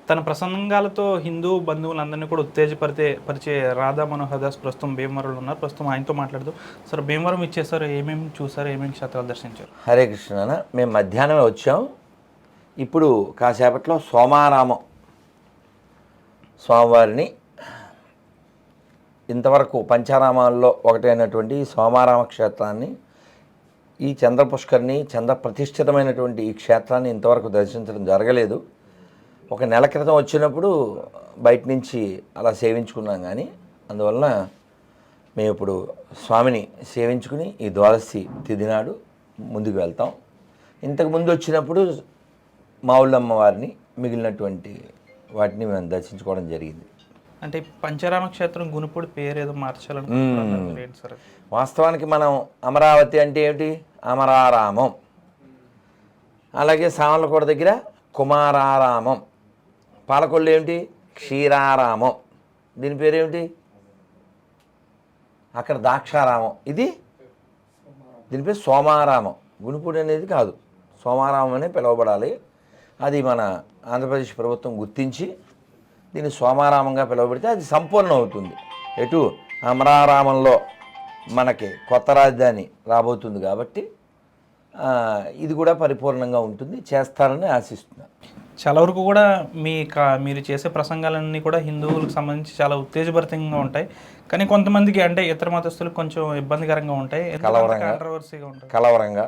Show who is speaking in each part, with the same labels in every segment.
Speaker 1: తన ప్రసంగాలతో హిందూ బంధువులందరినీ కూడా పరిచే రాధా మనోహర్ దాస్ ప్రస్తుతం భీమవరంలో ఉన్నారు. ప్రస్తుతం ఆయనతో మాట్లాడుతూ సార్ భీమవరం ఇచ్చేసారు, ఏమేమి చూసారు, ఏమేమి క్షేత్రాలు దర్శించారు?
Speaker 2: హరే కృష్ణ అన్న, మేము మధ్యాహ్నమే వచ్చాం. ఇప్పుడు కాసేపట్లో సోమారామం స్వామివారిని, ఇంతవరకు పంచారామాల్లో ఒకటైనటువంటి సోమారామ క్షేత్రాన్ని, ఈ చంద్ర పుష్కరిని, చంద్ర ప్రతిష్ఠితమైనటువంటి ఈ క్షేత్రాన్ని ఇంతవరకు దర్శించడం జరగలేదు. ఒక నెల క్రితం వచ్చినప్పుడు బయట నుంచి అలా సేవించుకున్నాం, కానీ అందువలన మేము ఇప్పుడు స్వామిని సేవించుకుని ఈ ద్వాదశి తిథి నాడు ముందుకు వెళ్తాం. ఇంతకుముందు వచ్చినప్పుడు మావుళ్ళమ్మ వారిని, మిగిలినటువంటి వాటిని మేము దర్శించుకోవడం జరిగింది.
Speaker 1: అంటే పంచరామ క్షేత్రం గునుపూడి పేరు ఏదో మార్చాలనుకుంటున్నారు సార్?
Speaker 2: వాస్తవానికి మనం అమరావతి అంటే ఏమిటి? అమరారామం. అలాగే సామర్లకోట దగ్గర కుమారారామం. పాలకొల్లు ఏమిటి? క్షీరారామం. దీని పేరేమిటి? అక్కడ దాక్షారామం. దీని పేరు సోమారామం. గునుపూడి అనేది కాదు, సోమారామం అనే పిలువబడాలి. అది మన ఆంధ్రప్రదేశ్ ప్రభుత్వం గుర్తించి దీన్ని సోమారామంగా పిలువబడితే అది సంపూర్ణం అవుతుంది. ఎటు అమరారామంలో మనకి కొత్త రాజధాని రాబోతుంది కాబట్టి ఇది కూడా పరిపూర్ణంగా ఉంటుంది, చేస్తారని ఆశిస్తున్నాను.
Speaker 1: చాలా వరకు కూడా మీరు చేసే ప్రసంగాలన్నీ కూడా హిందువులకు సంబంధించి చాలా ఉత్తేజభరితంగా ఉంటాయి, కానీ కొంతమందికి అంటే ఇతర మతస్థులకు కొంచెం ఇబ్బందికరంగా ఉంటాయి,
Speaker 2: కలవరంగా.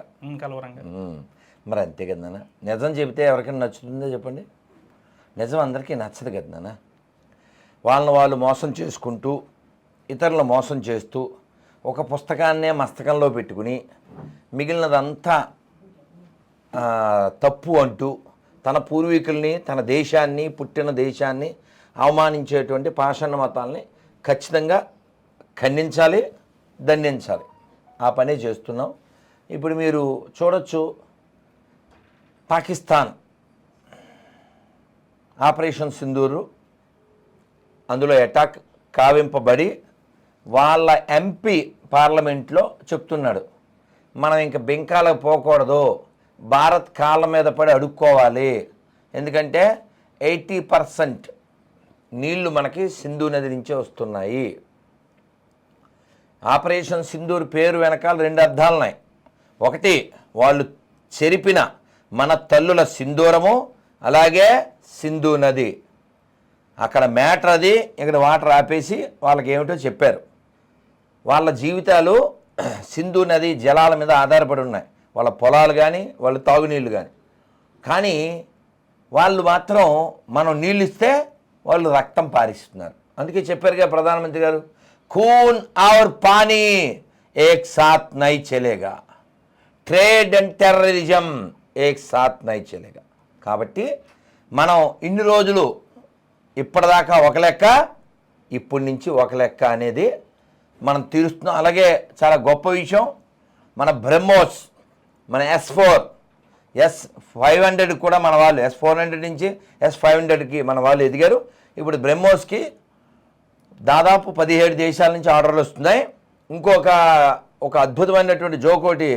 Speaker 2: మరి అంతే కదా నాన్న, నిజం చెబితే ఎవరికైనా నచ్చుతుందో చెప్పండి? నిజం అందరికీ నచ్చదు కదా నాన్న. వాళ్ళని వాళ్ళు మోసం చేసుకుంటూ, ఇతరులను మోసం చేస్తూ, ఒక పుస్తకాన్నే మస్తకంలో పెట్టుకుని మిగిలినదంతా తప్పు అంటూ తన పూర్వీకుల్ని, తన దేశాన్ని, పుట్టిన దేశాన్ని అవమానించేటువంటి పాషాణ మతాల్ని ఖచ్చితంగా ఖండించాలి, దండించాలి. ఆ పనే చేస్తున్నాం. ఇప్పుడు మీరు చూడొచ్చు, పాకిస్తాన్ ఆపరేషన్ సింధూరు, అందులో అటాక్ కావింపబడి వాళ్ళ ఎంపీ పార్లమెంట్లో చెప్తున్నాడు, మనం ఇంక బెంకాలకు పోకూడదు, భారత్ కాళ్ళ మీద పడి అడుక్కోవాలి, ఎందుకంటే 80% నీళ్లు మనకి సింధు నది నుంచే వస్తున్నాయి. ఆపరేషన్ సింధూర్ పేరు వెనకాల 2 అర్థాలున్నాయి. ఒకటి, వాళ్ళు చెరిపిన మన తల్లుల సింధూరము, అలాగే సింధు నది. అక్కడ మ్యాటర్ అది, ఇక్కడ వాటర్ ఆపేసి వాళ్ళకి ఏమిటో చెప్పారు. వాళ్ళ జీవితాలు సింధు నది జలాల మీద ఆధారపడి ఉన్నాయి, వాళ్ళ పొలాలు కానీ, వాళ్ళ తాగునీళ్ళు కానీ వాళ్ళు మాత్రం మనం నీళ్ళు ఇస్తే వాళ్ళు రక్తం పారిస్తున్నారు. అందుకే చెప్పారుగా ప్రధానమంత్రి గారు, ఖూన్ ఔర్ పానీ ఏక్ సాత్ నై చలేగా, ట్రేడ్ అండ్ టెర్రరిజం ఏక్ సాత్ నై చలేగా. కాబట్టి మనం ఇన్ని రోజులు ఇప్పటిదాకా ఒక లెక్క, ఇప్పటి నుంచి ఒక లెక్క అనేది మనం తీరుస్తున్నాం. అలాగే చాలా గొప్ప విషయం, మన బ్రహ్మోస్, మన S4, S500 కూడా మన వాళ్ళు, S400 నుంచి S500కి మన వాళ్ళు ఎదిగారు. ఇప్పుడు బ్రహ్మోస్కి దాదాపు 17 దేశాల నుంచి ఆర్డర్లు వస్తున్నాయి. ఒక అద్భుతమైనటువంటి జోకోటి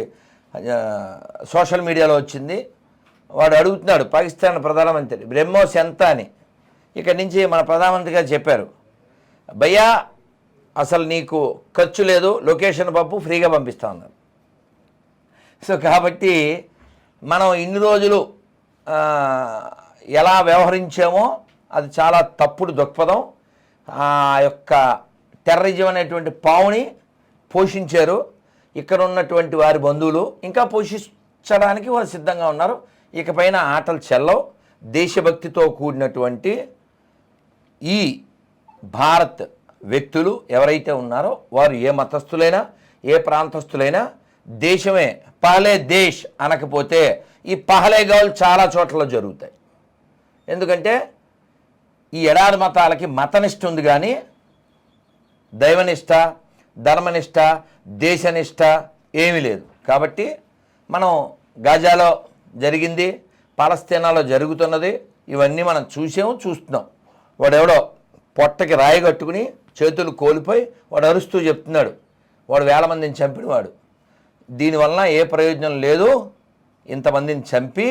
Speaker 2: సోషల్ మీడియాలో వచ్చింది. వాడు అడుగుతున్నాడు పాకిస్తాన్ ప్రధానమంత్రి, బ్రహ్మోస్ ఎంత అని. ఇక్కడి నుంచి మన ప్రధానమంత్రి గారు చెప్పారు, భయ్యా అసలు నీకు ఖర్చు లేదు, లొకేషన్ పంపు, ఫ్రీగా పంపిస్తా ఉన్నారు. సో కాబట్టి మనం ఇన్ని రోజులు ఎలా వ్యవహరించామో అది చాలా తప్పుడు దృక్పథం. ఆ యొక్క టెర్రరిజం అనేటువంటి పావుని పోషించారు ఇక్కడ ఉన్నటువంటి వారి బంధువులు, ఇంకా పోషించడానికి వారు సిద్ధంగా ఉన్నారు. ఇకపైన ఆటలు చెల్లవు. దేశభక్తితో కూడినటువంటి ఈ భారత్ వ్యక్తులు ఎవరైతే ఉన్నారో వారు ఏ మతస్థులైనా, ఏ ప్రాంతస్థులైనా, దేశమే పహలే దేశ్ అనకపోతే ఈ పహలే గౌలు చాలా చోట్ల జరుగుతాయి. ఎందుకంటే ఈ ఎడారి మతాలకి మతనిష్ట ఉంది, కానీ దైవనిష్ట, ధర్మనిష్ట, దేశనిష్ట ఏమీ లేదు. కాబట్టి మనం గాజాలో జరిగింది, పాలస్తీనాలో జరుగుతున్నది, ఇవన్నీ మనం చూస్తున్నాం. వాడెవడో పొట్టకి రాయి కట్టుకుని చేతులు కోల్పోయి వాడు అరుస్తూ చెప్తున్నాడు, వాడు 1000 మందిని చంపినవాడు, దీనివల్ల ఏ ప్రయోజనం లేదు, ఇంతమందిని చంపి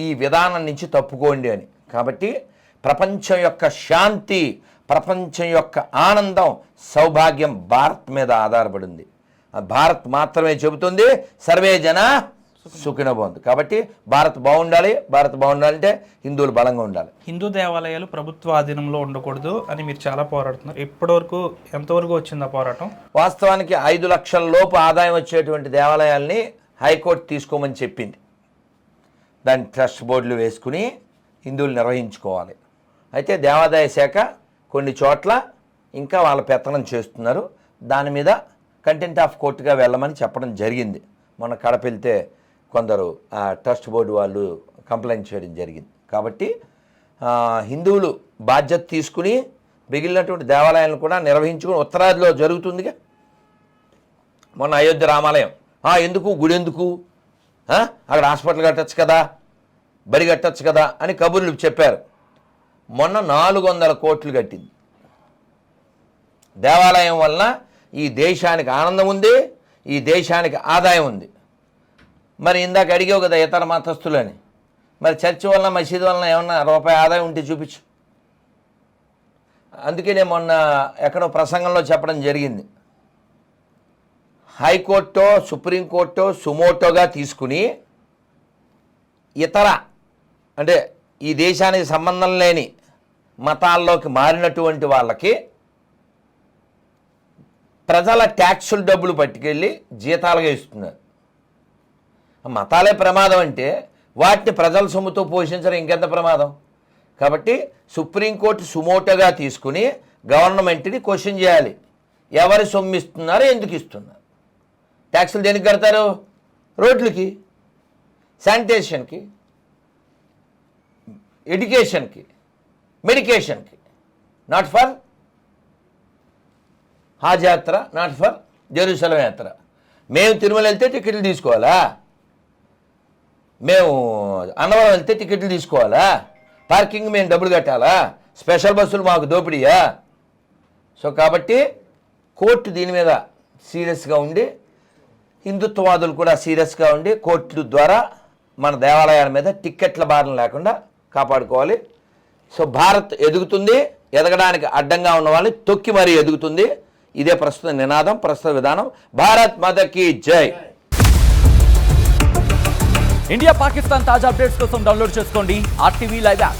Speaker 2: ఈ విధానం నుంచి తప్పుకోండి అని. కాబట్టి ప్రపంచం యొక్క శాంతి, ప్రపంచం యొక్క ఆనందం, సౌభాగ్యం భారత్ మీద ఆధారపడింది. భారత్ మాత్రమే చెబుతుంది సర్వే జన సుఖినో భవంతు. కాబట్టి భారత్ బాగుండాలంటే హిందువులు బలంగా ఉండాలి.
Speaker 1: హిందూ దేవాలయాలు ప్రభుత్వ ఆధీనంలో ఉండకూడదు అని మీరు చాలా పోరాడుతున్నారు. ఇప్పటివరకు ఎంతవరకు వచ్చింది ఆ పోరాటం?
Speaker 2: వాస్తవానికి 5 లక్షల లోపు ఆదాయం వచ్చేటువంటి దేవాలయాల్ని హైకోర్టు తీసుకోమని చెప్పింది. దాని ట్రస్ట్ బోర్డులు వేసుకుని హిందువులు నిర్వహించుకోవాలి. అయితే దేవాదాయ శాఖ కొన్ని చోట్ల ఇంకా వాళ్ళ పెత్తనం చేస్తున్నారు. దాని మీద కంటెంట్ ఆఫ్ కోర్టుగా వెళ్ళమని చెప్పడం జరిగింది. మొన్న కడప వెళ్తే కొందరు ట్రస్ట్ బోర్డు వాళ్ళు కంప్లైంట్ చేయడం జరిగింది. కాబట్టి హిందువులు బాధ్యత తీసుకుని మిగిలినటువంటి దేవాలయాలను కూడా నిర్వహించుకుని ఉత్తరాదిలో జరుగుతుందిగా. మొన్న అయోధ్య రామాలయం ఎందుకు గుడి ఎందుకు, అక్కడ హాస్పిటల్ కట్టచ్చు కదా, బడి కట్టచ్చు కదా అని కబుర్లు చెప్పారు. మొన్న 400 కోట్లు కట్టింది. దేవాలయం వలన ఈ దేశానికి ఆనందం ఉంది, ఈ దేశానికి ఆదాయం ఉంది. మరి ఇందాక అడిగావు కదా ఇతర మతస్థులని, మరి చర్చి వలన మసీదు వలన ఏమన్నా రూపాయి ఆదాయం ఉంటే చూపించు. అందుకే నేను మొన్న ఎక్కడో ప్రసంగంలో చెప్పడం జరిగింది. హైకోర్టు, సుప్రీంకోర్టు సుమోటోగా తీసుకుని ఇతర అంటే ఈ దేశానికి సంబంధం లేని మతాల్లోకి మారినటువంటి వాళ్ళకి ప్రజల ట్యాక్సుల డబ్బులు పట్టుకెళ్ళి జీతాలుగా ఇస్తున్నారు. మతాలే ప్రమాదం అంటే వాటిని ప్రజల సొమ్ముతో పోషించడం ఇంకెంత ప్రమాదం. కాబట్టి సుప్రీంకోర్టు సుమోటోగా తీసుకుని గవర్నమెంట్ని క్వశ్చన్ చేయాలి. ఎవరి సొమ్ము ఇస్తున్నారు, ఎందుకు ఇస్తున్నారు? ట్యాక్సులు దేనికి కడతారు? రోడ్లకి, శానిటేషన్కి, ఎడ్యుకేషన్కి, మెడికేషన్కి. నాట్ ఫర్ హాజ్ యాత్ర, నాట్ ఫర్ జెరూసలం యాత్ర. మేము తిరుమల వెళ్తే టికెట్లు తీసుకోవాలా? మేము అన్నవరం వెళ్తే టికెట్లు తీసుకోవాలా? పార్కింగ్ మేము డబ్బులు కట్టాలా? స్పెషల్ బస్సులు మాకు దోపిడీయా? సో కాబట్టి కోర్టు దీని మీద సీరియస్గా ఉండి, హిందుత్వవాదులు కూడా సీరియస్గా ఉండి కోర్టు ద్వారా మన దేవాలయాల మీద టిక్కెట్ల భారం లేకుండా కాపాడుకోవాలి. సో భారత్ ఎదుగుతుంది, ఎదగడానికి అడ్డంగా ఉన్న వాళ్ళని తొక్కి మరీ ఎదుగుతుంది. ఇదే ప్రస్తుత నినాదం, ప్రస్తుత విధానం. భారత్ మాతకి జై.
Speaker 3: ఇండియా పాకిస్తాన్ తాజా అప్డేట్స్ కోసం డౌన్లోడ్ చేసుకోండి RTV లైవ్ యాప్.